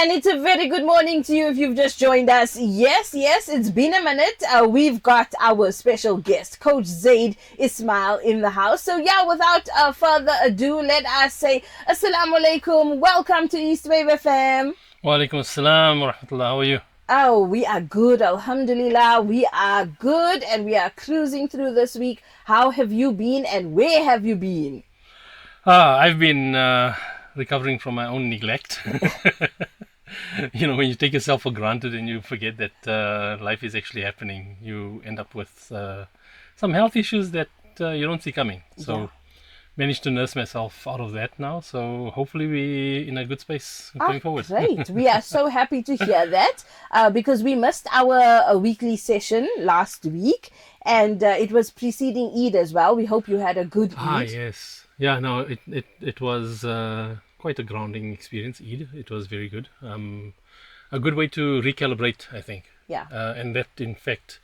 And it's a very good morning to you if you've just joined us. Yes, it's been a minute. We've got our special guest, Coach Zaid Ismail, in the house. So yeah, without further ado, let us say Assalamu alaikum. Welcome to East Wave FM. Wa alaikum assalam wa rahmatullah. How are you? Oh, we are good. Alhamdulillah. We are good and we are cruising through this week. How have you been and where have you been? I've been recovering from my own neglect. When you take yourself for granted and you forget that life is actually happening, you end up with some health issues that you don't see coming. So managed to nurse myself out of that now. So hopefully we're in a good space going forward. Great. We are so happy to hear that because we missed our weekly session last week and it was preceding Eid as well. We hope you had a good Eid. Yes. Yeah, no, it was quite a grounding experience, Eid. It was very good. A good way to recalibrate, I think. Yeah. And that, in fact,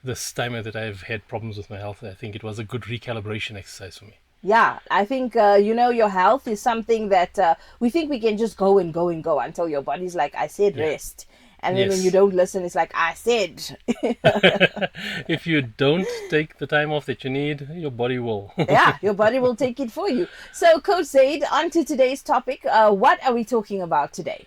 this time that I've had problems with my health, I think it was a good recalibration exercise for me. Yeah, I think, your health is something that we think we can just go and go and go until your body's like, I said rest. And then when you don't listen, it's like, I said. If you don't take the time off that you need, your body will. Yeah, your body will take it for you. So, Coach Zaid, on to today's topic. What are we talking about today?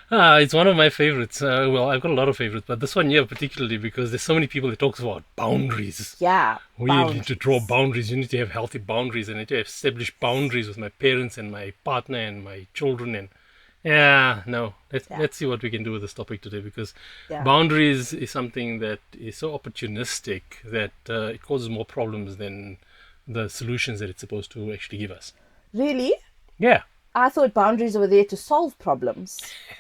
It's one of my favorites. Well, I've got a lot of favorites, but this one here particularly because there's so many people that talks about boundaries. Yeah, We need to draw boundaries. You need to have healthy boundaries. I need to establish boundaries with my parents and my partner and my children. And let's see what we can do with this topic today because boundaries is something that is so opportunistic that it causes more problems than the solutions that it's supposed to actually give us. Really? Yeah. I thought boundaries were there to solve problems.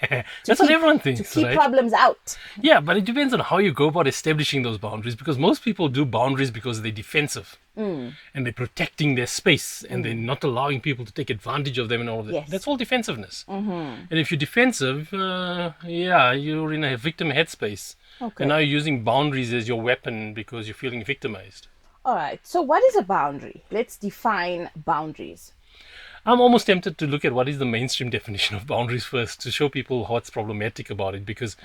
That's what everyone thinks, to keep right? problems out. Yeah, but it depends on how you go about establishing those boundaries because most people do boundaries because they're defensive and they're protecting their space and they're not allowing people to take advantage of them and all of that. Yes. That's all defensiveness. And if you're defensive, you're in a victim headspace. Okay. And now you're using boundaries as your weapon because you're feeling victimized. All right. So what is a boundary? Let's define boundaries. I'm almost tempted to look at what is the mainstream definition of boundaries first to show people what's problematic about it because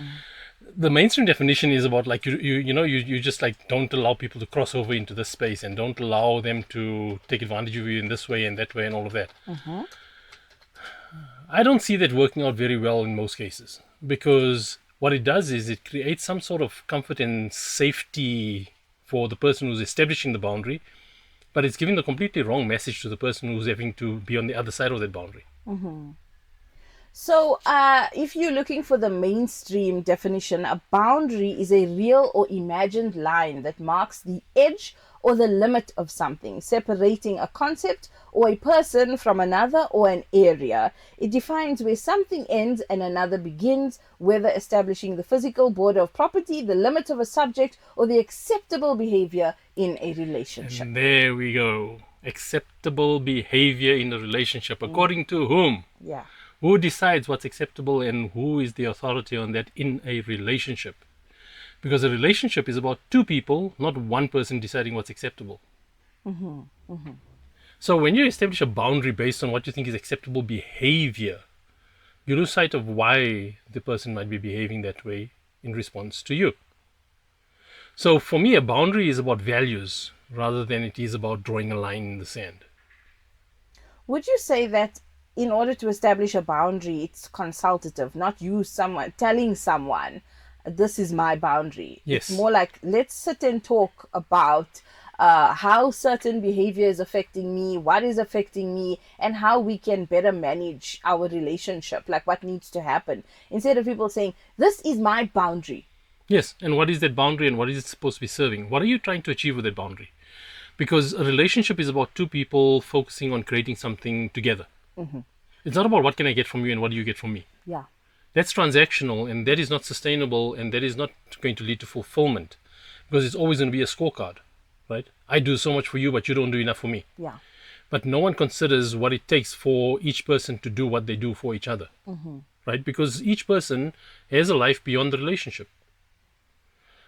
the mainstream definition is about like you just like don't allow people to cross over into this space and don't allow them to take advantage of you in this way and that way and all of that. I don't see that working out very well in most cases because what it does is it creates some sort of comfort and safety for the person who's establishing the boundary. But it's giving the completely wrong message to the person who's having to be on the other side of that boundary. So if you're looking for the mainstream definition, a boundary is a real or imagined line that marks the edge or the limit of something, separating a concept or a person from another or an area. It defines where something ends and another begins, whether establishing the physical border of property, the limit of a subject, or the acceptable behavior in a relationship. And there we go. Acceptable behavior in a relationship. According to whom? Yeah. Who decides what's acceptable and who is the authority on that in a relationship? Because a relationship is about two people, not one person deciding what's acceptable. So when you establish a boundary based on what you think is acceptable behavior, you lose sight of why the person might be behaving that way in response to you. So for me, a boundary is about values rather than it is about drawing a line in the sand. Would you say that in order to establish a boundary, it's consultative, not you telling someone, this is my boundary? Yes. It's more like, let's sit and talk about how certain behavior is affecting me, what is affecting me, and how we can better manage our relationship, like what needs to happen. Instead of people saying, this is my boundary. Yes, and what is that boundary and what is it supposed to be serving? What are you trying to achieve with that boundary? Because a relationship is about two people focusing on creating something together. It's not about what can I get from you and what do you get from me. Yeah. That's transactional and that is not sustainable and that is not going to lead to fulfillment because it's always going to be a scorecard, right? I do so much for you, but you don't do enough for me. Yeah. But no one considers what it takes for each person to do what they do for each other, right? Because each person has a life beyond the relationship.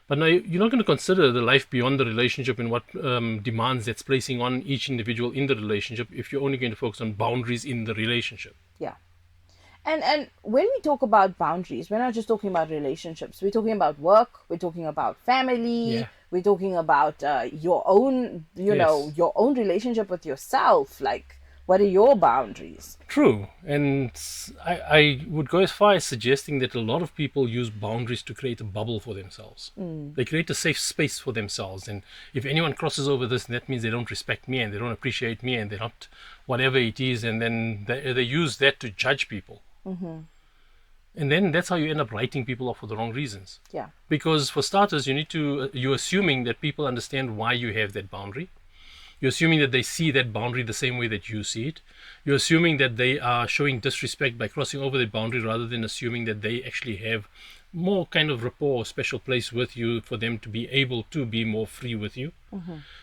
But now you're not going to consider the life beyond the relationship and what demands that's placing on each individual in the relationship if you're only going to focus on boundaries in the relationship. Yeah. And when we talk about boundaries, we're not just talking about relationships. We're talking about work. We're talking about family. Yeah. We're talking about your own, Yes. your own relationship with yourself. Like, what are your boundaries? True. And I would go as far as suggesting that a lot of people use boundaries to create a bubble for themselves. They create a safe space for themselves. And if anyone crosses over this, that means they don't respect me and they don't appreciate me and they're not whatever it is. And then they use that to judge people. And then that's how you end up writing people off for the wrong reasons. Yeah. Because for starters, you're assuming that people understand why you have that boundary. You're assuming that they see that boundary the same way that you see it. You're assuming that they are showing disrespect by crossing over that boundary rather than assuming that they actually have more kind of rapport or special place with you for them to be able to be more free with you.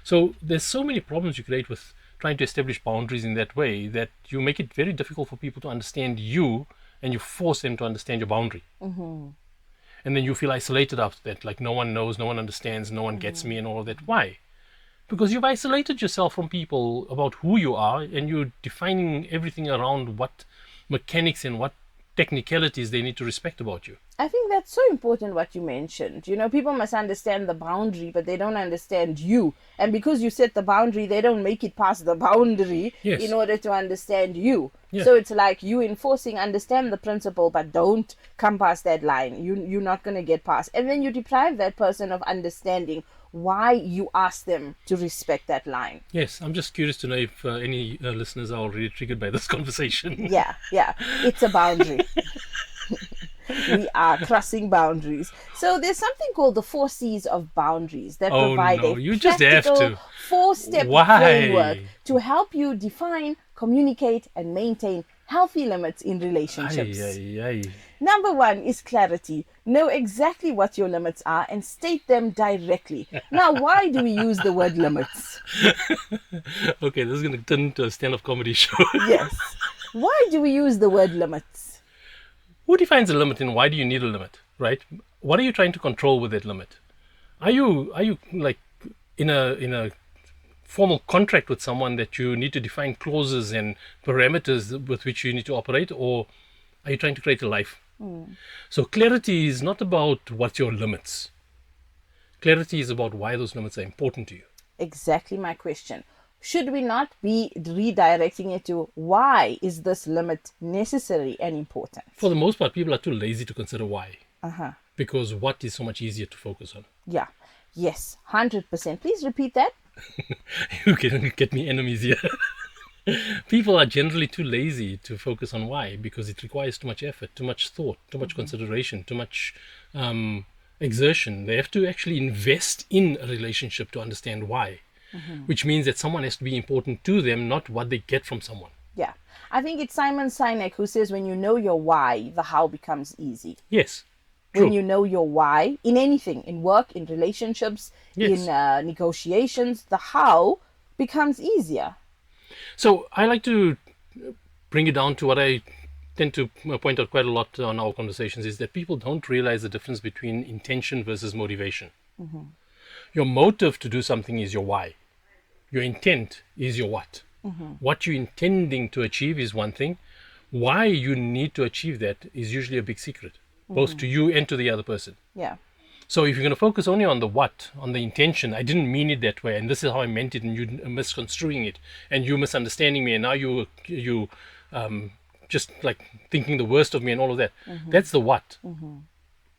So there's so many problems you create with trying to establish boundaries in that way that you make it very difficult for people to understand you and you force them to understand your boundary. And then you feel isolated after that, like no one knows, no one understands, no one gets me and all of that. Why? Because you've isolated yourself from people about who you are and you're defining everything around what mechanics and what technicalities they need to respect about you. I think that's so important what you mentioned. People must understand the boundary, but they don't understand you. And because you set the boundary, they don't make it past the boundary Yes. in order to understand you. Yeah. So it's like you enforcing, understand the principle, but don't come past that line. You're not going to get past. And then you deprive that person of understanding why you ask them to respect that line. Yes, I'm just curious to know if any listeners are already triggered by this conversation. Yeah, it's a boundary. We are crossing boundaries. So there's something called the 4 C's of boundaries that Oh, provide no, a you just have practical to. 4-step Why? framework to help you define, communicate, and maintain healthy limits in relationships. Ay. Number 1 is clarity. Know exactly what your limits are and state them directly. Now, why do we use the word limits? Okay, this is going to turn into a stand-up comedy show. Yes. Why do we use the word limits? Who defines a limit and why do you need a limit, right? What are you trying to control with that limit? Are you like in a formal contract with someone that you need to define clauses and parameters with which you need to operate, or are you trying to create a life? So clarity is not about what's your limits. Clarity is about why those limits are important to you. Exactly my question. Should we not be redirecting it to why is this limit necessary and important? For the most part, people are too lazy to consider why. Uh-huh. Because what is so much easier to focus on. Yeah. Yes, 100%. Please repeat that. You can get me enemies here. People are generally too lazy to focus on why because it requires too much effort, too much thought, too much consideration, too much exertion. They have to actually invest in a relationship to understand why, which means that someone has to be important to them, not what they get from someone. Yeah. I think it's Simon Sinek who says when you know your why, the how becomes easy. Yes. True. When you know your why in anything, in work, in relationships, Yes. in negotiations, the how becomes easier. So I like to bring it down to what I tend to point out quite a lot on our conversations is that people don't realize the difference between intention versus motivation. Your motive to do something is your why. Your intent is your what. What you're intending to achieve is one thing. Why you need to achieve that is usually a big secret, both to you and to the other person. Yeah. So if you're going to focus only on the what, on the intention, I didn't mean it that way, and this is how I meant it, and you misconstruing it, and you misunderstanding me, and now you just like thinking the worst of me and all of that. That's the what.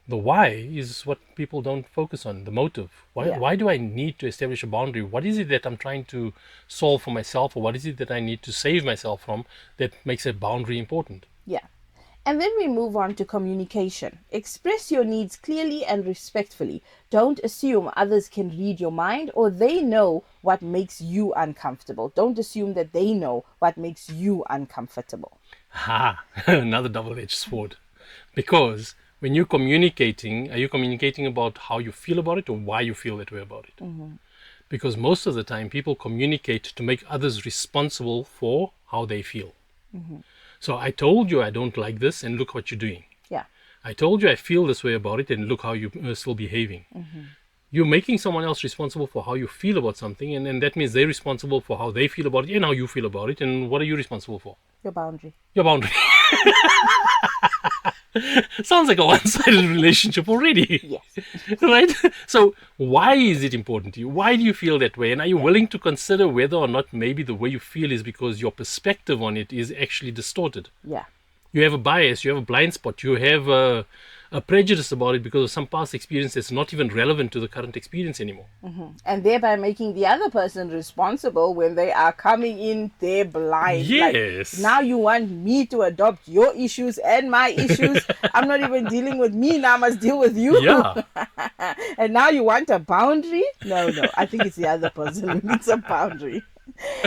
The why is what people don't focus on, the motive. Why do I need to establish a boundary? What is it that I'm trying to solve for myself, or what is it that I need to save myself from that makes a boundary important? Yeah. And then we move on to communication. Express your needs clearly and respectfully. Don't assume others can read your mind or they know what makes you uncomfortable. Don't assume that they know what makes you uncomfortable. Ha! Another double-edged sword. Because when you're communicating, are you communicating about how you feel about it or why you feel that way about it? Because most of the time people communicate to make others responsible for how they feel. So I told you I don't like this and look what you're doing. Yeah. I told you I feel this way about it and look how you're still behaving. You're making someone else responsible for how you feel about something, and then that means they're responsible for how they feel about it and how you feel about it. And what are you responsible for? Your boundary. Your boundary. Sounds like a one-sided relationship already. Yes. Right? So why is it important to you? Why do you feel that way? And are you willing to consider whether or not maybe the way you feel is because your perspective on it is actually distorted? Yeah. You have a bias, you have a blind spot, you have a prejudice about it because of some past experience that's not even relevant to the current experience anymore. And thereby making the other person responsible when they are coming in there blind. Yes. Like, now you want me to adopt your issues and my issues. I'm not even dealing with me, now I must deal with you. Yeah. And now you want a boundary? No, I think it's the other person who needs a boundary.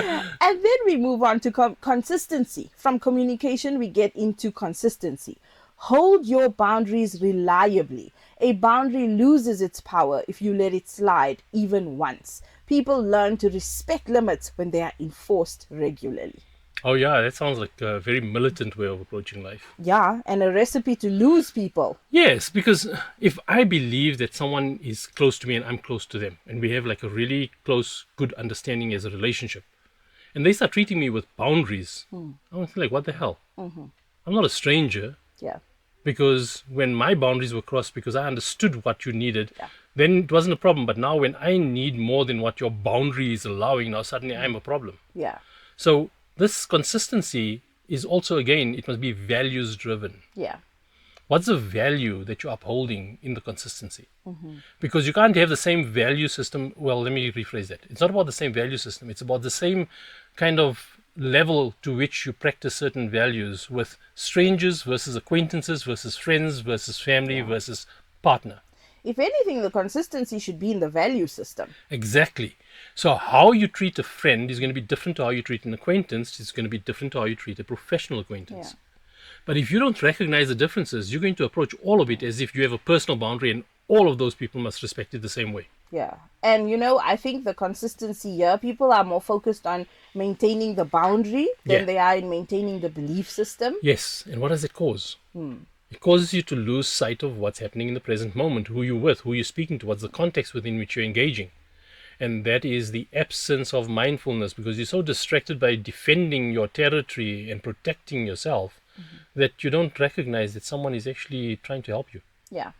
And then we move on to consistency. From communication, we get into consistency. Hold your boundaries reliably. A boundary loses its power if you let it slide even once. People learn to respect limits when they are enforced regularly. Oh yeah, that sounds like a very militant way of approaching life. Yeah, and a recipe to lose people. Yes, because if I believe that someone is close to me and I'm close to them, and we have like a really close, good understanding as a relationship, and they start treating me with boundaries, I'm like, what the hell? I'm not a stranger. Yeah. Because when my boundaries were crossed because I understood what you needed, then it wasn't a problem. But now when I need more than what your boundary is allowing, now suddenly I'm a problem. Yeah. So this consistency is also, again, it must be values driven. Yeah. What's the value that you're upholding in the consistency? Because you can't have the same value system. Well, let me rephrase that. It's not about the same value system. It's about the same kind of level to which you practice certain values with strangers versus acquaintances versus friends versus family versus partner. If anything, the consistency should be in the value system. Exactly. So how you treat a friend is going to be different to how you treat an acquaintance. It's going to be different to how you treat a professional acquaintance. Yeah. But if you don't recognize the differences, you're going to approach all of it as if you have a personal boundary and all of those people must respect it the same way. Yeah. And I think the consistency here, people are more focused on maintaining the boundary than they are in maintaining the belief system. Yes. And what does it cause? It causes you to lose sight of what's happening in the present moment, who you're with, who you're speaking to, what's the context within which you're engaging. And that is the absence of mindfulness, because you're so distracted by defending your territory and protecting yourself that you don't recognize that someone is actually trying to help you. Yeah.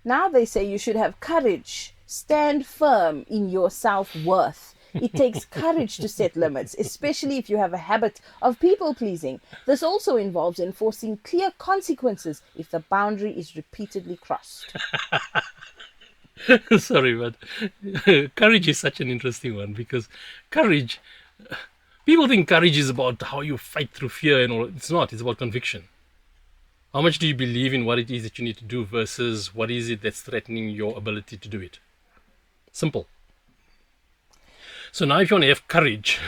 Now they say you should have courage. Stand firm in your self-worth. It takes courage to set limits, especially if you have a habit of people-pleasing. This also involves enforcing clear consequences if the boundary is repeatedly crossed. Sorry, but courage is such an interesting one, because courage, people think courage is about how you fight through fear and all. It's not. It's about conviction. How much do you believe in what it is that you need to do versus what is it that's threatening your ability to do it? Simple. So now if you want to have courage,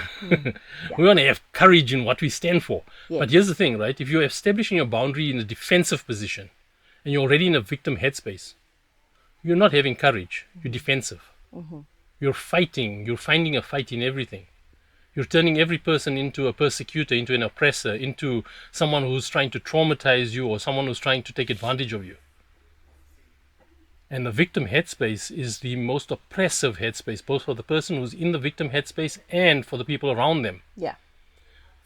we want to have courage in what we stand for. Yes. But here's the thing, right? If you're establishing your boundary in a defensive position and you're already in a victim headspace, you're not having courage. You're defensive. You're fighting. You're finding a fight in everything. You're turning every person into a persecutor, into an oppressor, into someone who's trying to traumatize you or someone who's trying to take advantage of you. And the victim headspace is the most oppressive headspace, both for the person who's in the victim headspace and for the people around them. Yeah.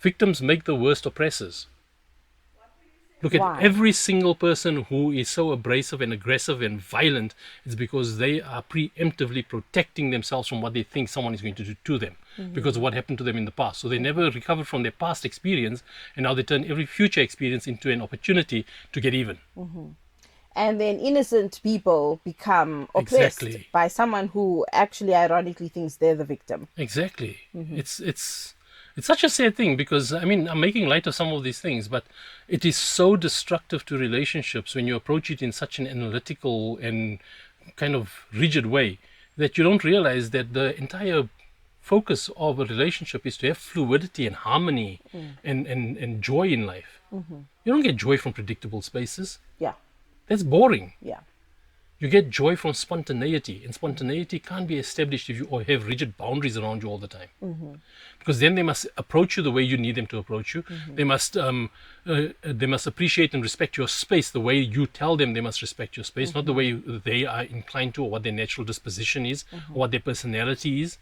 Victims make the worst oppressors. Look at every single person who is so abrasive and aggressive and violent. It's because they are preemptively protecting themselves from what they think someone is going to do to them because of what happened to them in the past. So they never recovered from their past experience, and now they turn every future experience into an opportunity to get even. And then innocent people become oppressed by someone who actually ironically thinks they're the victim. Exactly. It's such a sad thing, because I mean, I'm making light of some of these things, but it is so destructive to relationships when you approach it in such an analytical and kind of rigid way that you don't realize that the entire focus of a relationship is to have fluidity and harmony and joy in life. You don't get joy from predictable spaces. Yeah. That's boring. Yeah. You get joy from spontaneity, and spontaneity can't be established if you have rigid boundaries around you all the time. Because then they must approach you the way you need them to approach you. They must appreciate and respect your space the way you tell them they must respect your space, not the way they are inclined to, or what their natural disposition is, or what their personality is.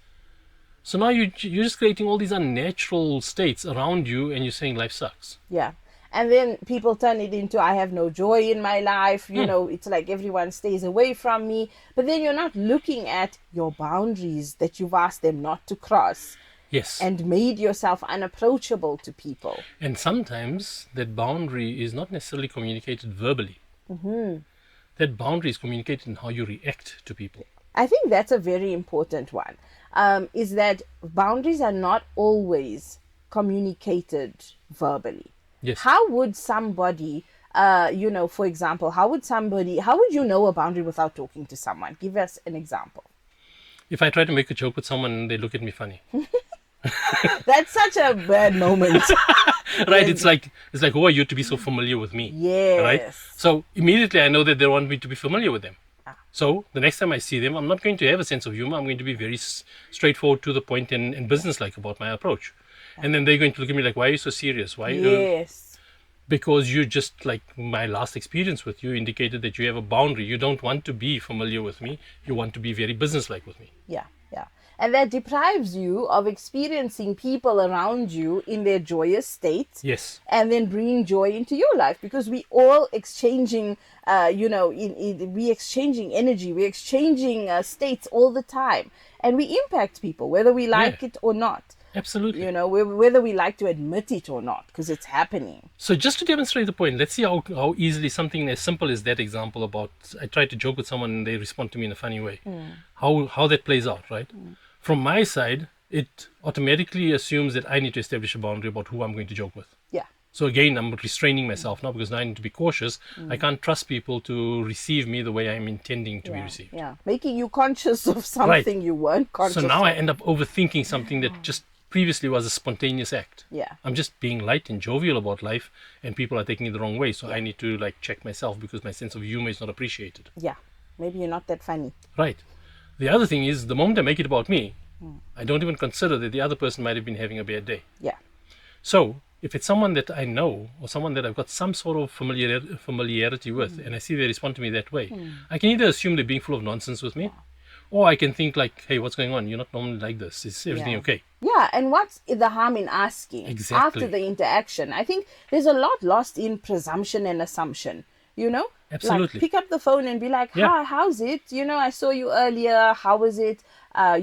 So now you're just creating all these unnatural states around you, and you're saying life sucks. Yeah. And then people turn it into, I have no joy in my life. It's like everyone stays away from me. But then you're not looking at your boundaries that you've asked them not to cross Yes. and made yourself unapproachable to people. And sometimes that boundary is not necessarily communicated verbally. That boundary is communicated in how you react to people. I think that's a very important one, is that boundaries are not always communicated verbally. Yes. How would somebody, for example, how would you know a boundary without talking to someone? Give us an example. If I try to make a joke with someone, they look at me funny. That's such a bad moment. Right? It's like, who are you to be so familiar with me? Yes. Right? So immediately I know that they want me to be familiar with them. So the next time I see them, I'm not going to have a sense of humor. I'm going to be very straightforward, to the point, and businesslike about my approach. And then they're going to look at me like, why are you so serious? Why? Yes. Because you just, like my last experience with you, indicated that you have a boundary. You don't want to be familiar with me. You want to be very businesslike with me. Yeah. And that deprives you of experiencing people around you in their joyous state. Yes. And then bringing joy into your life, because we all exchanging, we exchanging energy, we exchanging states all the time, and we impact people whether we like it or not. Absolutely. Whether we like to admit it or not, because it's happening. So just to demonstrate the point, let's see how easily something as simple as that example about, I try to joke with someone and they respond to me in a funny way. How that plays out, right? From my side, it automatically assumes that I need to establish a boundary about who I'm going to joke with. Yeah. So again, I'm restraining myself now, because now I need to be cautious. I can't trust people to receive me the way I'm intending to be received. Yeah. Making you conscious of something you weren't conscious So now of. I end up overthinking something that just previously was a spontaneous act. Yeah. I'm just being light and jovial about life, and people are taking it the wrong way. So I need to check myself, because my sense of humor is not appreciated. Yeah. Maybe you're not that funny. Right. The other thing is, the moment I make it about me, I don't even consider that the other person might have been having a bad day. Yeah. So if it's someone that I know, or someone that I've got some sort of familiarity with, and I see they respond to me that way, I can either assume they're being full of nonsense with me, or I can think like, hey, what's going on? You're not normally like this. Is everything okay? Yeah, and what's the harm in asking Exactly. after the interaction? I think there's a lot lost in presumption and assumption, Absolutely. Like, pick up the phone and be like, hi, how's it? I saw you earlier. How was it? I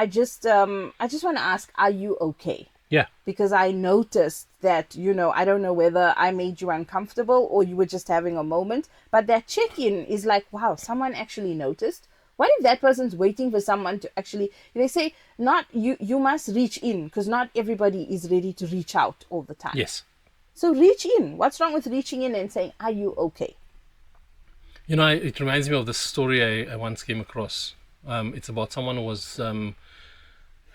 just want to ask, are you okay? Yeah. Because I noticed that, I don't know whether I made you uncomfortable or you were just having a moment, but that check-in is like, wow, someone actually noticed. What if that person's waiting for someone to actually, they say, not you must reach in, because not everybody is ready to reach out all the time. Yes. So reach in. What's wrong with reaching in and saying, are you okay? It reminds me of the story I once came across. It's about someone who was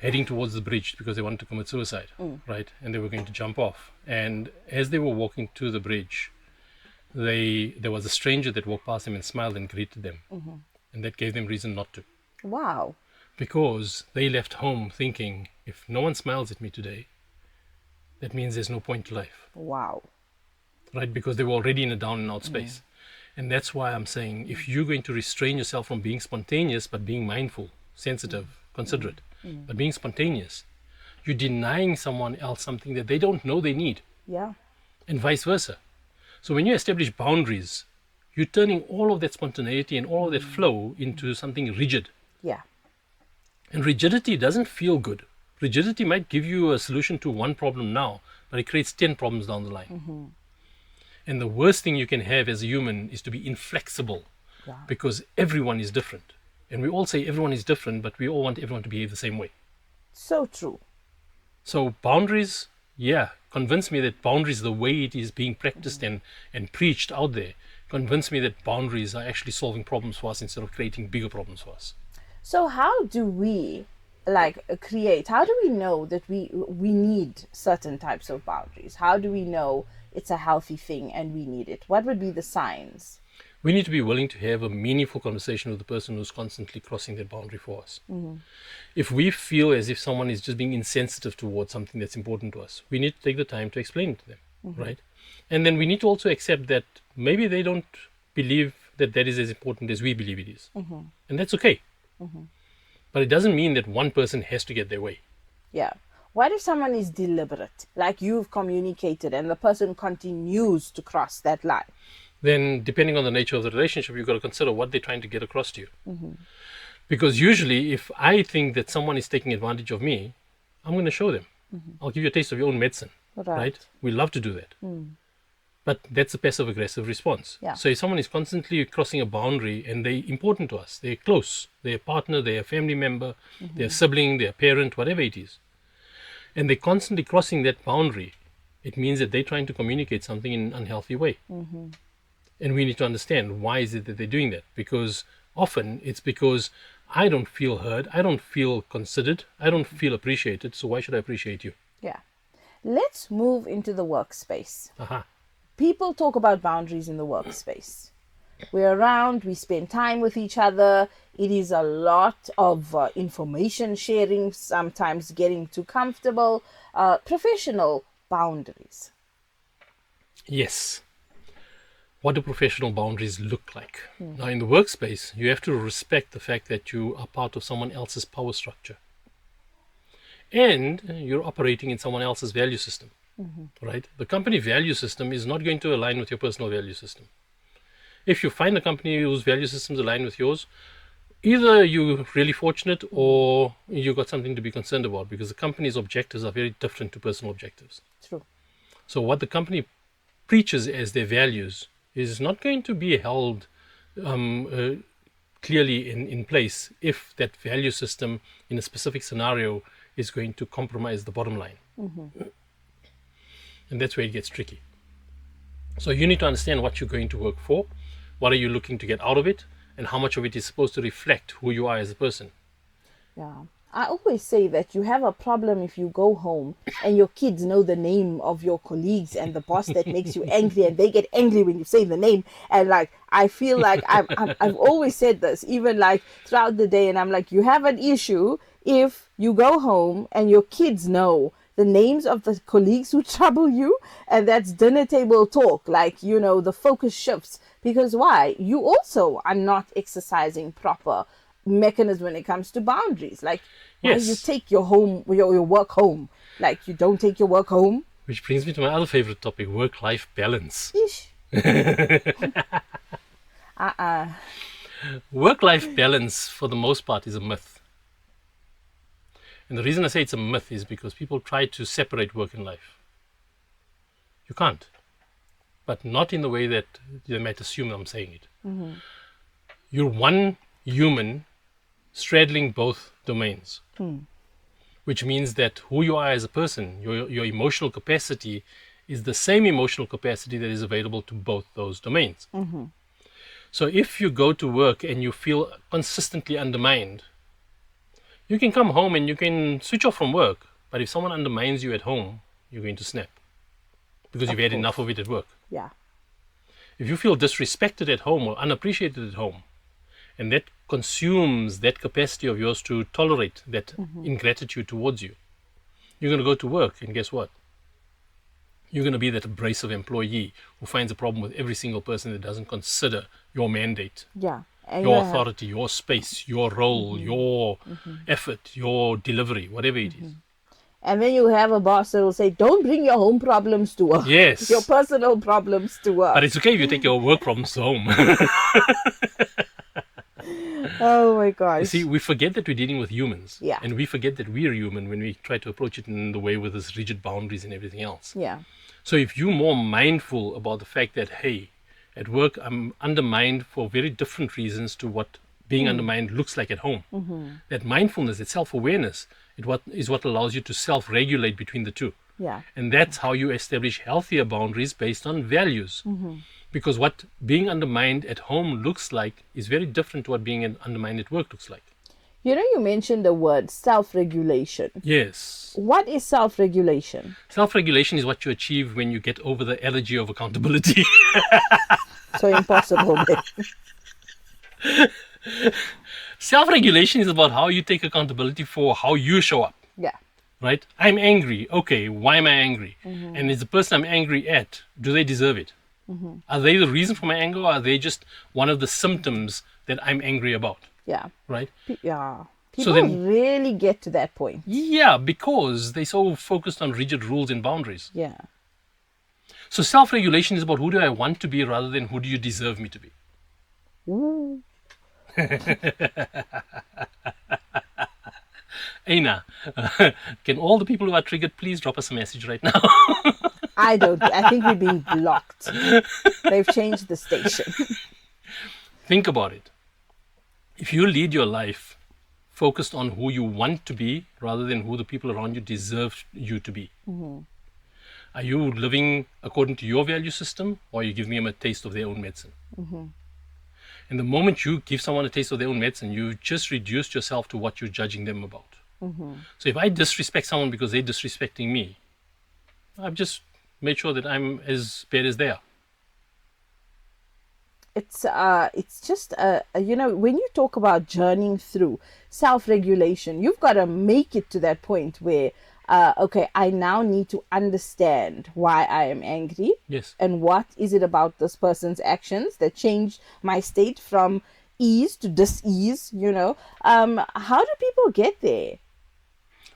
heading towards the bridge because they wanted to commit suicide, right? And they were going to jump off. And as they were walking to the bridge, there was a stranger that walked past them and smiled and greeted them. And that gave them reason not to. Wow. Because they left home thinking, if no one smiles at me today, that means there's no point to life. Wow. Right? Because they were already in a down and out space. And that's why I'm saying, if you're going to restrain yourself from being spontaneous, but being mindful, sensitive, considerate, but being spontaneous, you're denying someone else something that they don't know they need. Yeah. And vice versa. So when you establish boundaries, you're turning all of that spontaneity and all of that flow into something rigid. Yeah. And rigidity doesn't feel good. Rigidity might give you a solution to one problem now, but it creates 10 problems down the line. And the worst thing you can have as a human is to be inflexible, because everyone is different. And we all say everyone is different, but we all want everyone to behave the same way. So true. So boundaries, convince me that boundaries, the way it is being practiced and preached out there, convince me that boundaries are actually solving problems for us instead of creating bigger problems for us. So how do we how do we know that we need certain types of boundaries? How do we know it's a healthy thing and we need it? What would be the signs? We need to be willing to have a meaningful conversation with the person who's constantly crossing that boundary for us. If we feel as if someone is just being insensitive towards something that's important to us, we need to take the time to explain it to them, right? And then we need to also accept that maybe they don't believe that is as important as we believe it is. And that's okay. But it doesn't mean that one person has to get their way. Yeah. What if someone is deliberate, like you've communicated, and the person continues to cross that line? Then, depending on the nature of the relationship, you've got to consider what they're trying to get across to you. Because usually, if I think that someone is taking advantage of me, I'm going to show them. I'll give you a taste of your own medicine. Right? We love to do that. But that's a passive aggressive response. Yeah. So if someone is constantly crossing a boundary and they're important to us, they're close, they're a partner, they're a family member, they're a sibling, they're a parent, whatever it is, and they're constantly crossing that boundary, it means that they're trying to communicate something in an unhealthy way. And we need to understand why is it that they're doing that, because often it's because I don't feel heard, I don't feel considered, I don't feel appreciated, so why should I appreciate you? Yeah. Let's move into the workspace. Aha. People talk about boundaries in the workspace. We're around, we spend time with each other. It is a lot of information sharing, sometimes getting too comfortable. Professional boundaries. Yes. What do professional boundaries look like? Now, in the workspace, you have to respect the fact that you are part of someone else's power structure. And you're operating in someone else's value system, right? The company value system is not going to align with your personal value system. If you find a company whose value systems align with yours, either you're really fortunate or you've got something to be concerned about, because the company's objectives are very different to personal objectives. True. So what the company preaches as their values is not going to be held clearly in place if that value system in a specific scenario is going to compromise the bottom line. And that's where it gets tricky. So you need to understand what you're going to work for, what are you looking to get out of it, and how much of it is supposed to reflect who you are as a person. Yeah. I always say that you have a problem if you go home and your kids know the name of your colleagues and the boss that makes you angry, and they get angry when you say the name. And like, I feel like I've always said this, even like throughout the day, and I'm like, you have an issue if you go home and your kids know the names of the colleagues who trouble you, and that's dinner table talk, like, you know, the focus shifts. Because why? You also are not exercising proper mechanism when it comes to boundaries. Like, why you take your work home, like you don't take your work home. Which brings me to my other favorite topic, work-life balance. Ish. Work-life balance, for the most part, is a myth. And the reason I say it's a myth is because people try to separate work and life. You can't. But not in the way that they might assume I'm saying it. You're one human straddling both domains, which means that who you are as a person, your emotional capacity is the same emotional capacity that is available to both those domains. So if you go to work and you feel consistently undermined, you can come home and you can switch off from work, but if someone undermines you at home, you're going to snap because you've had enough of it at work. Yeah. If you feel disrespected at home or unappreciated at home, and that consumes that capacity of yours to tolerate that ingratitude towards you, you're going to go to work, and guess what? You're going to be that abrasive employee who finds a problem with every single person that doesn't consider your mandate, and your authority, your space, your role, your effort, your delivery, whatever it is. And then you have a boss that will say, don't bring your home problems to work. Yes. Your personal problems to work. But it's okay if you take your work problems home. Oh my gosh. You see, we forget that we're dealing with humans. Yeah. And we forget that we're human when we try to approach it in the way with this rigid boundaries and everything else. Yeah. So if you're more mindful about the fact that, hey, at work I'm undermined for very different reasons to what being undermined looks like at home. That mindfulness, that self-awareness, is what allows you to self-regulate between the two. Yeah. And that's how you establish healthier boundaries based on values. Because what being undermined at home looks like is very different to what being undermined at work looks like. You know, you mentioned the word self-regulation. Yes. What is self-regulation? Self-regulation is what you achieve when you get over the allergy of accountability. So impossible. Self-regulation is about how you take accountability for how you show up. Yeah. Right? I'm angry. Okay, why am I angry? And is the person I'm angry at, do they deserve it? Are they the reason for my anger, or are they just one of the symptoms that I'm angry about? Yeah. Right? Yeah. People really get to that point. Yeah, because they're so focused on rigid rules and boundaries. Yeah. So self-regulation is about who do I want to be rather than who do you deserve me to be. Ooh. Aina, can all the people who are triggered please drop us a message right now? I don't. I think we're being blocked. They've changed the station. Think about it. If you lead your life focused on who you want to be rather than who the people around you deserve you to be, are you living according to your value system, or are you giving them a taste of their own medicine? And the moment you give someone a taste of their own medicine, you just reduced yourself to what you're judging them about. So if I disrespect someone because they're disrespecting me, I've just made sure that I'm as bad as they are. It's just when you talk about journeying through self-regulation, you've got to make it to that point where okay, I now need to understand why I am angry. Yes. And what is it about this person's actions that changed my state from ease to dis-ease, how do people get there?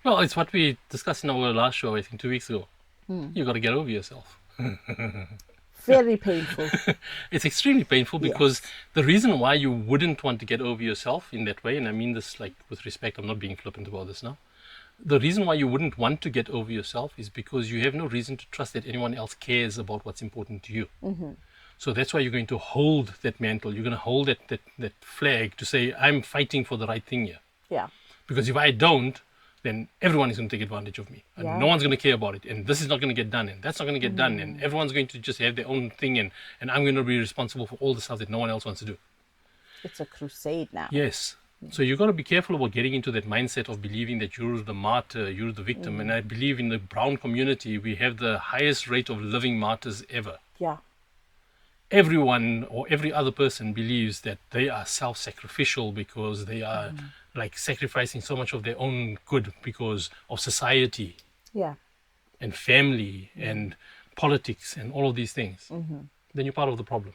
Well, it's what we discussed in our last show, I think 2 weeks ago. You got to get over yourself. Very painful. It's extremely painful because the reason why you wouldn't want to get over yourself in that way, and I mean this like with respect, I'm not being flippant about this now. The reason why you wouldn't want to get over yourself is because you have no reason to trust that anyone else cares about what's important to you. So that's why you're going to hold that mantle. You're going to hold that flag to say, I'm fighting for the right thing here. Yeah. Because if I don't, then everyone is going to take advantage of me. And no one's going to care about it. And this is not going to get done. And that's not going to get done. And everyone's going to just have their own thing. And I'm going to be responsible for all the stuff that no one else wants to do. It's a crusade now. Yes. So you've got to be careful about getting into that mindset of believing that you're the martyr, you're the victim. And I believe in the brown community, we have the highest rate of living martyrs ever. Yeah. Everyone or every other person believes that they are self-sacrificial because they are like sacrificing so much of their own good because of society and family and politics and all of these things. Then you're part of the problem.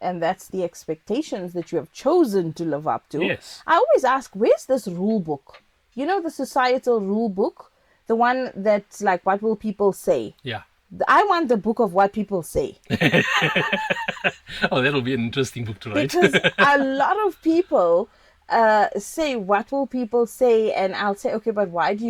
And that's the expectations that you have chosen to live up to. Yes. I always ask, where's this rule book? You know, the societal rule book, the one that's like, what will people say? Yeah. I want the book of what people say. Oh, that'll be an interesting book to write. Because a lot of people say, what will people say? And I'll say, okay, but why do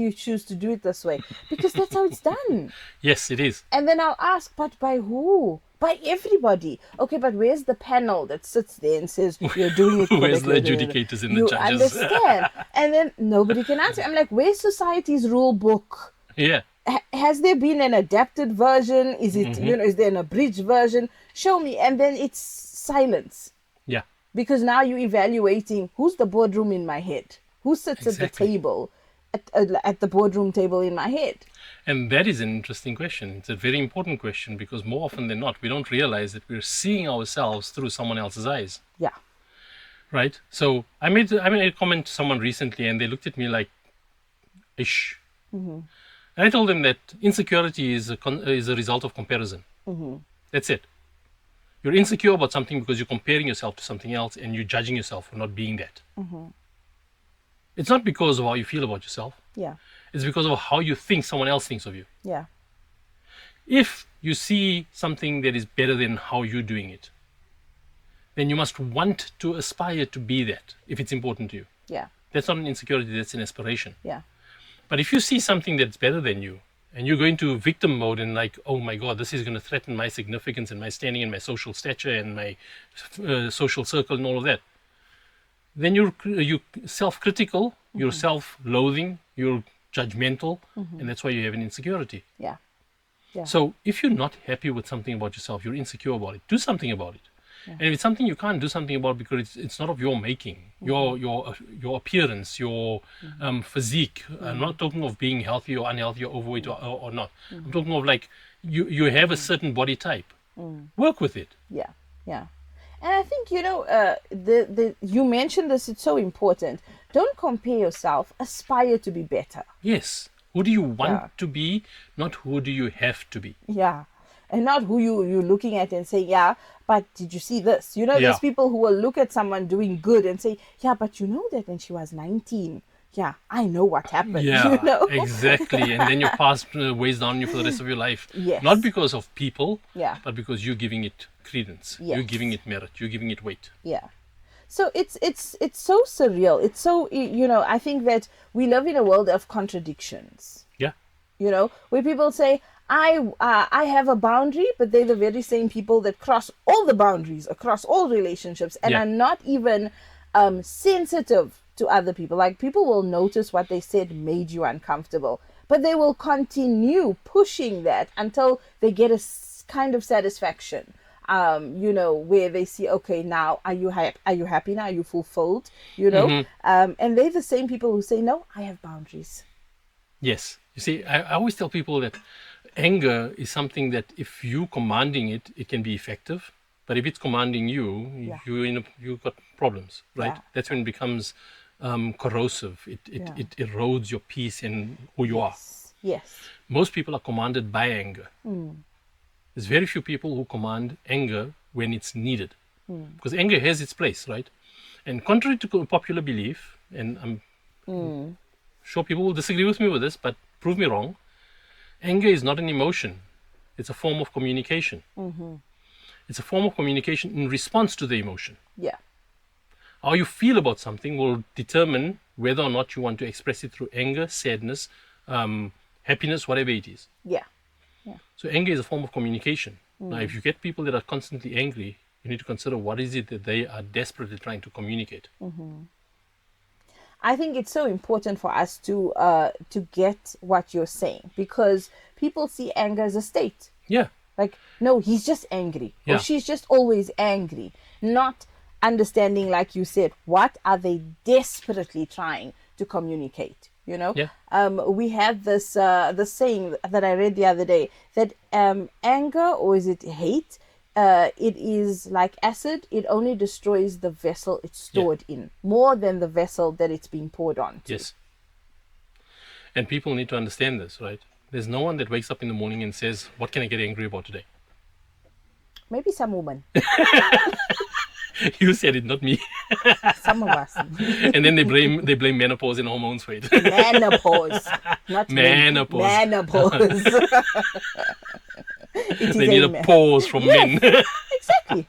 you choose to do it this way? Because that's how it's done. Yes, it is. And then I'll ask, but by who? By everybody. Okay, but where's the panel that sits there and says you're doing it correctly? Where's the adjudicators and the you judges? Understand? And then nobody can answer. I'm like, where's society's rule book? Yeah. Has there been an adapted version? Is it is there an abridged version? Show me. And then it's silence. Yeah. Because now you're evaluating who's the boardroom in my head, who sits at the table, at the boardroom table in my head. And that is an interesting question. It's a very important question because more often than not, we don't realize that we're seeing ourselves through someone else's eyes. Yeah. Right? So I made a comment to someone recently and they looked at me like, ish. And I told them that insecurity is a result of comparison. That's it. You're insecure about something because you're comparing yourself to something else and you're judging yourself for not being that. It's not because of how you feel about yourself. Yeah. It's because of how you think someone else thinks of you. Yeah. If you see something that is better than how you're doing it, then you must want to aspire to be that if it's important to you. Yeah. That's not an insecurity, that's an aspiration. Yeah. But if you see something that's better than you and you're going to victim mode and like, oh my God, this is going to threaten my significance and my standing and my social stature and my social circle and all of that, then you're self-critical, you're self-loathing, you're judgmental, and that's why you have an insecurity. Yeah. Yeah. So if you're not happy with something about yourself, you're insecure about it, do something about it. And if it's something you can't do something about because it's not of your making, your appearance, your physique. I'm not talking of being healthy or unhealthy or overweight or not. I'm talking of like you have a certain body type. Work with it. Yeah. Yeah. And I think, you mentioned this, it's so important. Don't compare yourself, aspire to be better. Yes. Who do you want to be, not who do you have to be? Yeah. and not who you're looking at and say, yeah, but did you see this? Yeah. There's people who will look at someone doing good and say, yeah, but you know that when she was 19, yeah, I know what happened. Yeah, exactly. And then your past weighs down you for the rest of your life. Yes. Not because of people, Yeah. but because you're giving it credence. Yes. You're giving it merit. You're giving it weight. Yeah. So it's so surreal. It's so, I think that we live in a world of contradictions. Yeah. Where people say, I have a boundary, but they're the very same people that cross all the boundaries across all relationships and Yeah. are not even sensitive to other people. Like, people will notice what they said made you uncomfortable, but they will continue pushing that until they get a kind of satisfaction. Where they see, okay, now are you happy now? Are you fulfilled? And they're the same people who say, no, I have boundaries. Yes. You see, I always tell people that anger is something that if you commanding it, it can be effective. But if it's commanding you, Yeah. you've got problems, right? Yeah. That's when it becomes corrosive. It erodes your peace and who you are. Yes. Most people are commanded by anger. There's very few people who command anger when it's needed. Because anger has its place, right? And contrary to popular belief, and I'm sure people will disagree with me with this, but prove me wrong, anger is not an emotion. It's a form of communication. It's a form of communication in response to the emotion. Yeah. How you feel about something will determine whether or not you want to express it through anger, sadness, happiness, whatever it is. Yeah. So anger is a form of communication. Now, if you get people that are constantly angry, you need to consider what is it that they are desperately trying to communicate. I think it's so important for us to get what you're saying, because people see anger as a state. Yeah. Like, no, he's just angry, Yeah. or she's just always angry, not understanding, like you said, what are they desperately trying to communicate. Yeah. We have this saying that I read the other day, that anger, or is it hate, it is like acid. It only destroys the vessel it's stored in, more than the vessel that it's being poured on to. Yes. And people need to understand this, right? There's no one that wakes up in the morning and says, what can I get angry about today? Maybe some women. You said it, not me. Some of us. And then they blame menopause and hormones for it. Menopause. Not Menopause. Menopause. It is They need a man. pause from men. Exactly.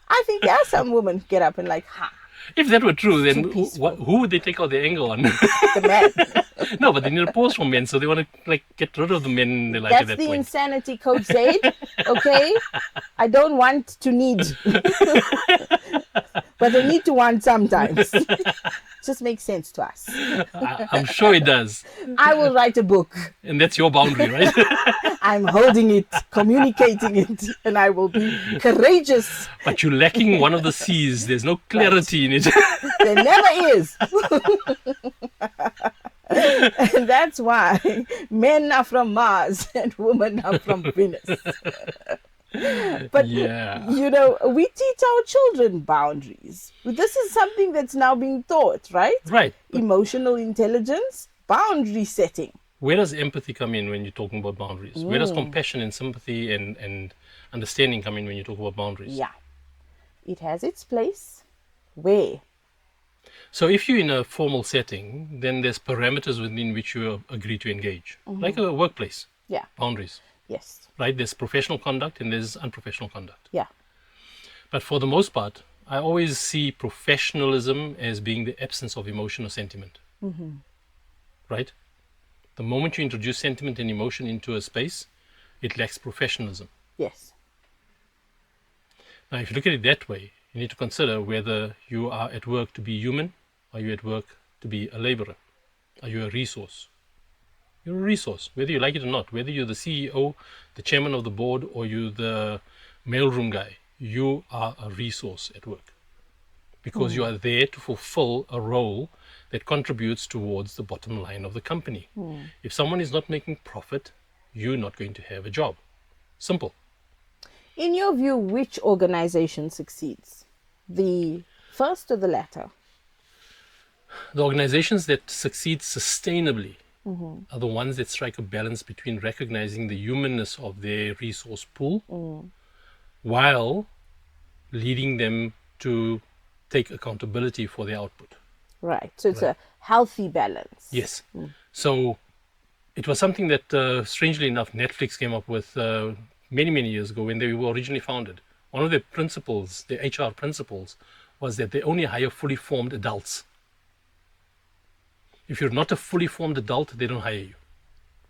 I think there are some women get up and like, If that were true, then Too peaceful. who would they take out their anger on? the man. No, but they need a pause from men, so they want to get rid of the men in their life That's at that the point. insanity Coach Zaid. Okay? I don't want to need. But I need to want sometimes. Just makes sense to us. I'm sure it does. I will write a book. And that's your boundary, right? I'm holding it, communicating it, and I will be courageous. But you're lacking one of the C's. There's no clarity in it. There never is. And that's why men are from Mars and women are from Venus. But, Yeah. we teach our children boundaries. This is something that's now being taught, right? Right. Emotional intelligence, boundary setting. Where does empathy come in when you're talking about boundaries? Where does compassion and sympathy and understanding come in when you talk about boundaries? Yeah. It has its place. Where? So if you're in a formal setting, then there's parameters within which you agree to engage. Like a workplace. Yeah. Boundaries. Yes. Right? There's professional conduct and there's unprofessional conduct. Yeah. But for the most part, I always see professionalism as being the absence of emotion or sentiment. Right? The moment you introduce sentiment and emotion into a space, it lacks professionalism. Yes. Now, if you look at it that way, you need to consider whether you are at work to be human, or you at work to be a laborer. Are you a resource? You're a resource, whether you like it or not. Whether you're the CEO, the chairman of the board, or you're the mailroom guy, you are a resource at work. Because you are there to fulfill a role that contributes towards the bottom line of the company. If someone is not making profit, you're not going to have a job. Simple. In your view, which organization succeeds? The first or the latter? The organizations that succeed sustainably are the ones that strike a balance between recognizing the humanness of their resource pool while leading them to take accountability for their output. Right. So it's a healthy balance. Yes. So it was something that, strangely enough, Netflix came up with many, many years ago when they were originally founded. One of their principles, the HR principles, was that they only hire fully formed adults. If you're not a fully formed adult, they don't hire you.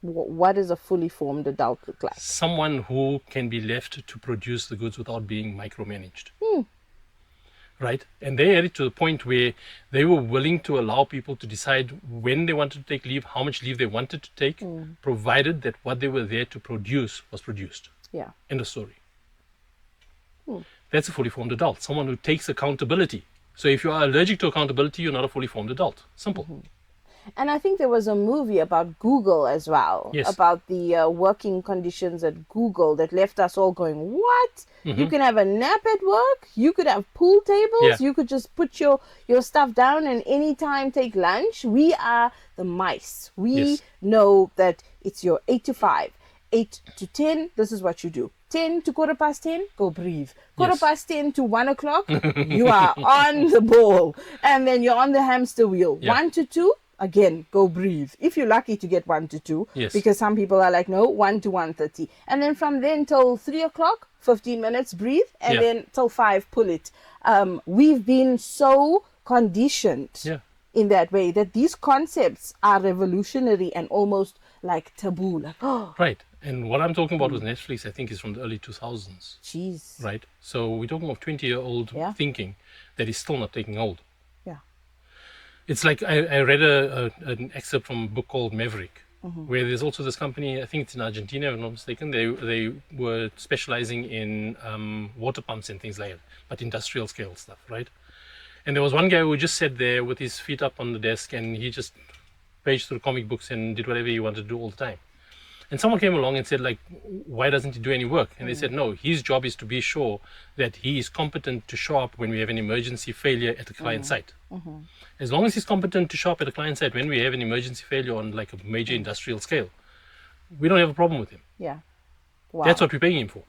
What does a fully formed adult look like? Someone who can be left to produce the goods without being micromanaged. Right? And they had it to the point where they were willing to allow people to decide when they wanted to take leave, how much leave they wanted to take, provided that what they were there to produce was produced. Yeah. End of story. That's a fully formed adult, someone who takes accountability. So if you are allergic to accountability, you're not a fully formed adult. Simple. And I think there was a movie about Google as well, Yes. about the working conditions at Google that left us all going, what? You can have a nap at work? You could have pool tables? Yeah. You could just put your stuff down and anytime take lunch? We are the mice. We Yes. know that it's your 8 to 5, 8 to 10, this is what you do. 10 to 10:15, go breathe. Yes. 10:15 to 1 o'clock, you are on the ball. And then you're on the hamster wheel. Yeah. 1 to 2, again, go breathe. If you're lucky to get 1 to 2, Yes. because some people are like, no, 1 to 1:30. And then from then till 3 o'clock, 15 minutes, breathe. And Yeah. then till 5, pull it. We've been so conditioned Yeah. in that way that these concepts are revolutionary and almost like taboo. Like, oh, Right. And what I'm talking about with Netflix, I think, is from the early 2000s. jeez. Right? So we're talking of 20-year-old Yeah. thinking that is still not taking hold. Yeah. It's like I read an excerpt from a book called Maverick, where there's also this company, I think it's in Argentina, if I'm not mistaken. They were specializing in water pumps and things like that, but industrial scale stuff, right? And there was one guy who just sat there with his feet up on the desk and he just paged through comic books and did whatever he wanted to do all the time. And someone came along and said, like, why doesn't he do any work? And they said, no, his job is to be sure that he is competent to show up when we have an emergency failure at the client site. As long as he's competent to show up at the client site when we have an emergency failure on like a major industrial scale, we don't have a problem with him. Yeah. Wow. That's what we're paying him for.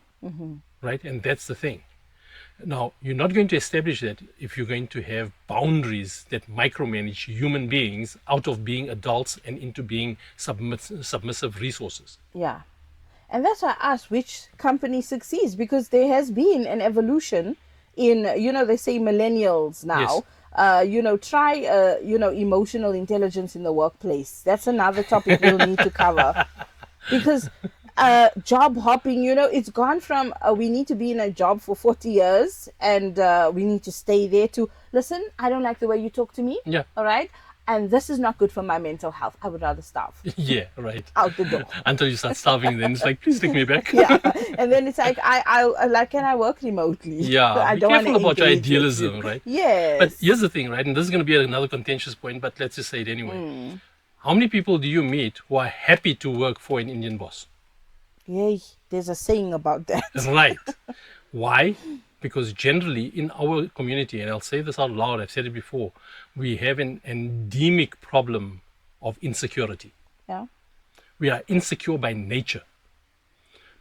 Right? And that's the thing. Now, you're not going to establish that if you're going to have boundaries that micromanage human beings out of being adults and into being submissive resources. Yeah. And that's why I asked which company succeeds, because there has been an evolution in, they say millennials now. Try, emotional intelligence in the workplace. That's another topic we'll need to cover. Because job hopping, it's gone from we need to be in a job for 40 years and we need to stay there to, listen, I don't like the way you talk to me. Yeah. All right. And this is not good for my mental health. I would rather starve. Yeah, right. Out the door. Until you start starving, then it's like, please take me back. Yeah. And then it's like, can I work remotely? Yeah. I Be don't careful wanna about your engage with idealism, you. right? Yes. But here's the thing, right? And this is going to be another contentious point, but let's just say it anyway. How many people do you meet who are happy to work for an Indian boss? Yay, there's a saying about that. Right. Why? Because generally in our community, and I'll say this out loud, I've said it before, we have an endemic problem of insecurity. Yeah. We are insecure by nature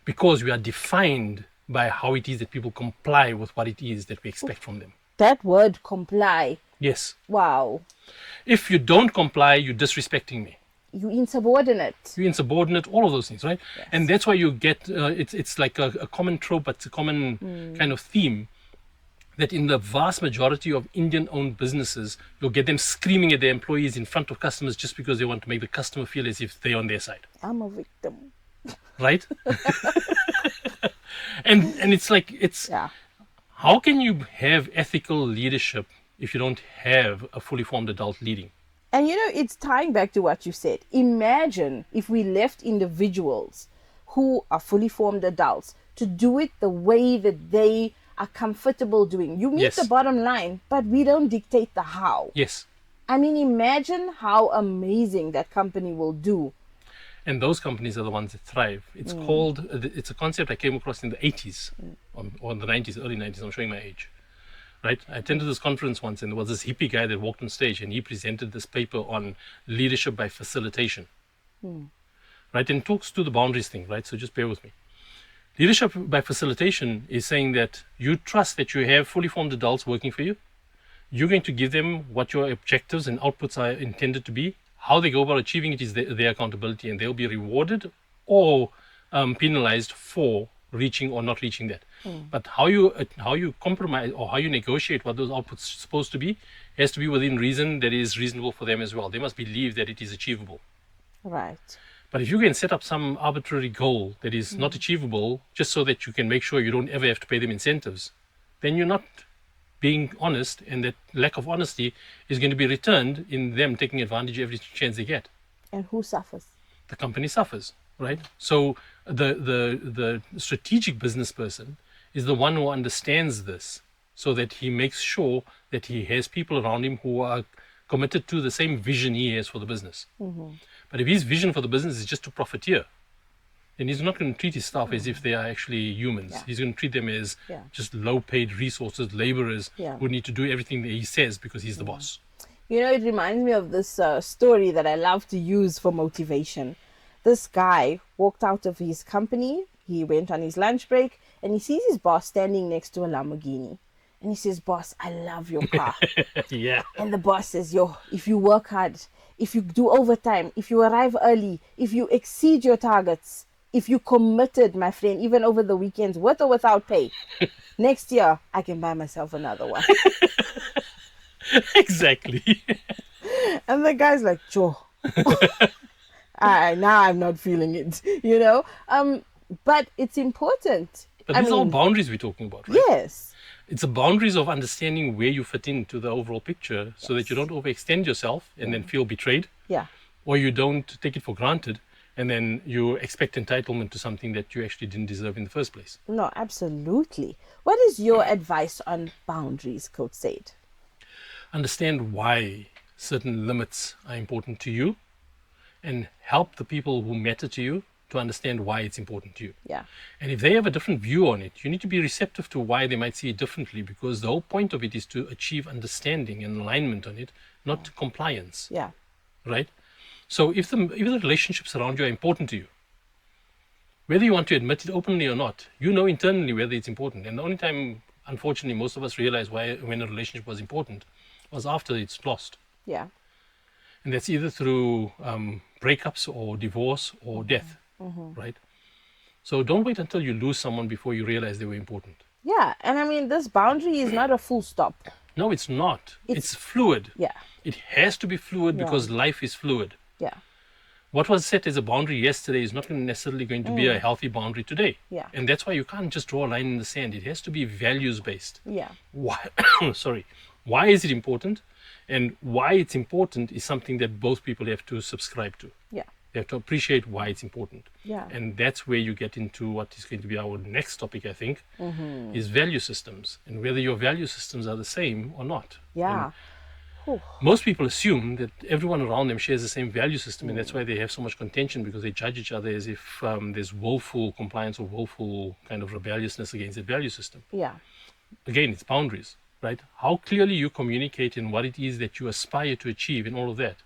because we are defined by how it is that people comply with what it is that we expect from them. That word, comply. Yes. Wow. If you don't comply, you're disrespecting me. You insubordinate. You're insubordinate, all of those things, right? Yes. And that's why you get, it's like a common trope, but it's a common kind of theme, that in the vast majority of Indian-owned businesses, you'll get them screaming at their employees in front of customers just because they want to make the customer feel as if they're on their side. I'm a victim. Right? and it's like, Yeah. how can you have ethical leadership if you don't have a fully formed adult leading? And it's tying back to what you said. Imagine if we left individuals who are fully formed adults to do it the way that they are comfortable doing. You meet Yes. the bottom line, but we don't dictate the how. Yes. I mean, imagine how amazing that company will do. And those companies are the ones that thrive. It's called, it's a concept I came across in the 80s, or the 90s, early 90s, I'm showing my age. Right? I attended this conference once and there was this hippie guy that walked on stage and he presented this paper on leadership by facilitation. right? And talks to the boundaries thing, right? So just bear with me. Leadership by facilitation is saying that you trust that you have fully formed adults working for you. You're going to give them what your objectives and outputs are intended to be. How they go about achieving it is their accountability, and they'll be rewarded or penalized for reaching or not reaching that. But how you compromise or how you negotiate what those outputs are supposed to be has to be within reason that is reasonable for them as well. They must believe that it is achievable. Right. But if you can set up some arbitrary goal that is not achievable just so that you can make sure you don't ever have to pay them incentives, then you're not being honest, and that lack of honesty is going to be returned in them taking advantage of every chance they get. And who suffers? The company suffers, right? So the strategic business person is the one who understands this, so that he makes sure that he has people around him who are committed to the same vision he has for the business. But if his vision for the business is just to profiteer, then he's not going to treat his staff as if they are actually humans. He's going to treat them as just low-paid resources, laborers who need to do everything that he says because he's the boss. You know, it reminds me of this story that I love to use for motivation. This guy walked out of his company, he went on his lunch break, and he sees his boss standing next to a Lamborghini. And he says, "Boss, I love your car." Yeah. And the boss says, "Yo, if you work hard, if you do overtime, if you arrive early, if you exceed your targets, if you committed, my friend, even over the weekends, with or without pay, next year I can buy myself another one." Exactly. And the guy's like, "Joe, now I'm not feeling it," you know. But it's important. But these are all boundaries we're talking about, right? Yes. It's the boundaries of understanding where you fit into the overall picture, so that you don't overextend yourself and then feel betrayed. Yeah. Or you don't take it for granted and then you expect entitlement to something that you actually didn't deserve in the first place. No, absolutely. What is your advice on boundaries, Coach Said? Understand why certain limits are important to you, and help the people who matter to you to understand why it's important to you. Yeah. And if they have a different view on it, you need to be receptive to why they might see it differently, because the whole point of it is to achieve understanding and alignment on it, not compliance. Yeah. Right? So if the relationships around you are important to you, whether you want to admit it openly or not, you know internally whether it's important. And the only time, unfortunately, most of us realize when a relationship was important was after it's lost. Yeah. And that's either through breakups or divorce or death, right? So don't wait until you lose someone before you realize they were important. Yeah. And I mean, this boundary is not a full stop. No, it's not. It's fluid. Yeah. It has to be fluid because life is fluid. Yeah. What was set as a boundary yesterday is not necessarily going to be a healthy boundary today. Yeah. And that's why you can't just draw a line in the sand. It has to be values-based. Yeah. Why? Sorry. Why is it important? And why it's important is something that both people have to subscribe to. Yeah. They have to appreciate why it's important. Yeah. And that's where you get into what is going to be our next topic, I think, is value systems, and whether your value systems are the same or not. Yeah. Most people assume that everyone around them shares the same value system, and that's why they have so much contention, because they judge each other as if there's willful compliance or willful kind of rebelliousness against the value system. Yeah. Again, it's boundaries, right? How clearly you communicate in what it is that you aspire to achieve and all of that.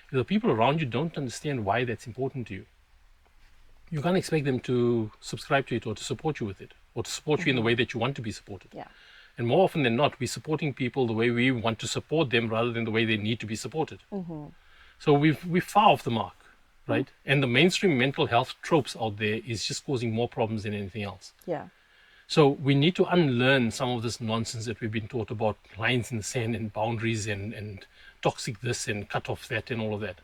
If the people around you don't understand why that's important to you, you can't expect them to subscribe to it or to support you with it, or to support you in the way that you want to be supported. Yeah. And more often than not, we're supporting people the way we want to support them rather than the way they need to be supported. So we're far off the mark, right? And the mainstream mental health tropes out there is just causing more problems than anything else. Yeah. So we need to unlearn some of this nonsense that we've been taught about lines in the sand and boundaries and toxic this and cut off that and all of that.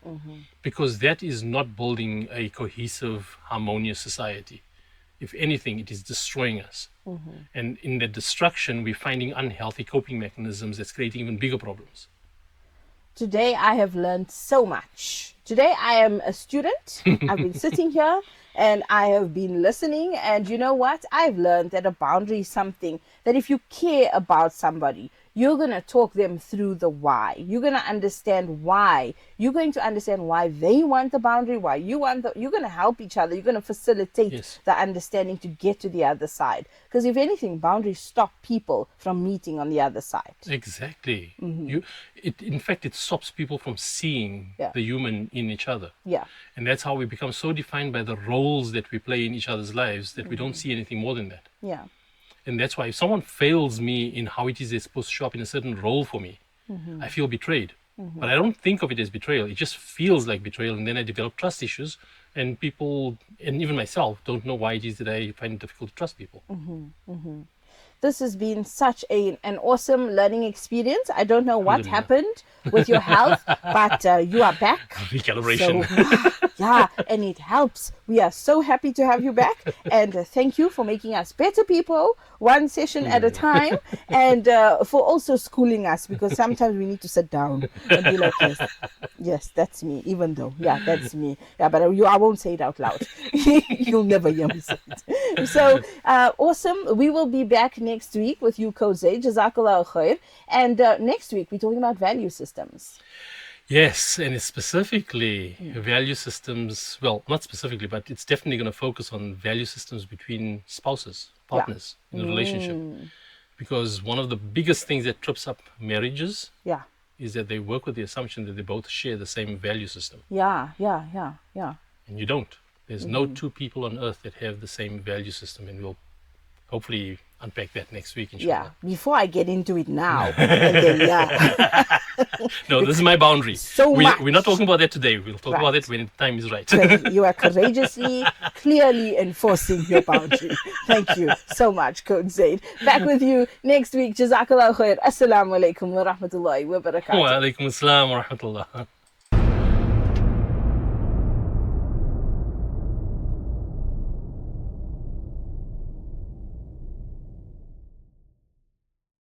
Because that is not building a cohesive, harmonious society. If anything, it is destroying us. And in the destruction, we're finding unhealthy coping mechanisms that's creating even bigger problems. Today I have learned so much. Today I am a student. I've been sitting here and I have been listening, and you know what? I've learned that a boundary is something that if you care about somebody, you're going to talk them through the why. You're going to understand why. You're going to understand why they want the boundary, why you want the, you're going to help each other. You're going to facilitate Yes. the understanding to get to the other side. Because if anything, boundaries stop people from meeting on the other side. Exactly. In fact, it stops people from seeing Yeah. the human in each other. Yeah. And that's how we become so defined by the roles that we play in each other's lives that we don't see anything more than that. Yeah. And that's why if someone fails me in how it is they're supposed to show up in a certain role for me, I feel betrayed. But I don't think of it as betrayal. It just feels like betrayal. And then I develop trust issues. And people, and even myself, don't know why it is that I find it difficult to trust people. This has been such an awesome learning experience. I don't know what Alhamdulillah. happened with your health, but you are back. Recalibration. So, yeah, and it helps. We are so happy to have you back. And thank you for making us better people, one session at a time, and for also schooling us, because sometimes we need to sit down and be like, yes, that's me, even though, yeah, that's me. Yeah, but I won't say it out loud. You'll never hear me say it. So, awesome. We will be back next week with you, Coach Zaid. Jazakallah khair. And next week, we're talking about value systems. Yes, and it's specifically value systems. Well, not specifically, but it's definitely going to focus on value systems between spouses, partners in a relationship. Because one of the biggest things that trips up marriages Yeah. is that they work with the assumption that they both share the same value system. Yeah. And you don't. There's no two people on earth that have the same value system. And we'll hopefully unpack that next week, inshallah. Yeah. Before I get into it now. And then, yeah. No, this is my boundary. So much. We're not talking about that today. We'll talk about Right. it when the time is right. You are courageously, clearly enforcing your boundary. Thank you so much, Coach Zaid. Back with you next week. Jazakallah khair. Assalamu alaikum wa rahmatullahi wa barakatuh. Wa alaikum assalam wa rahmatullah.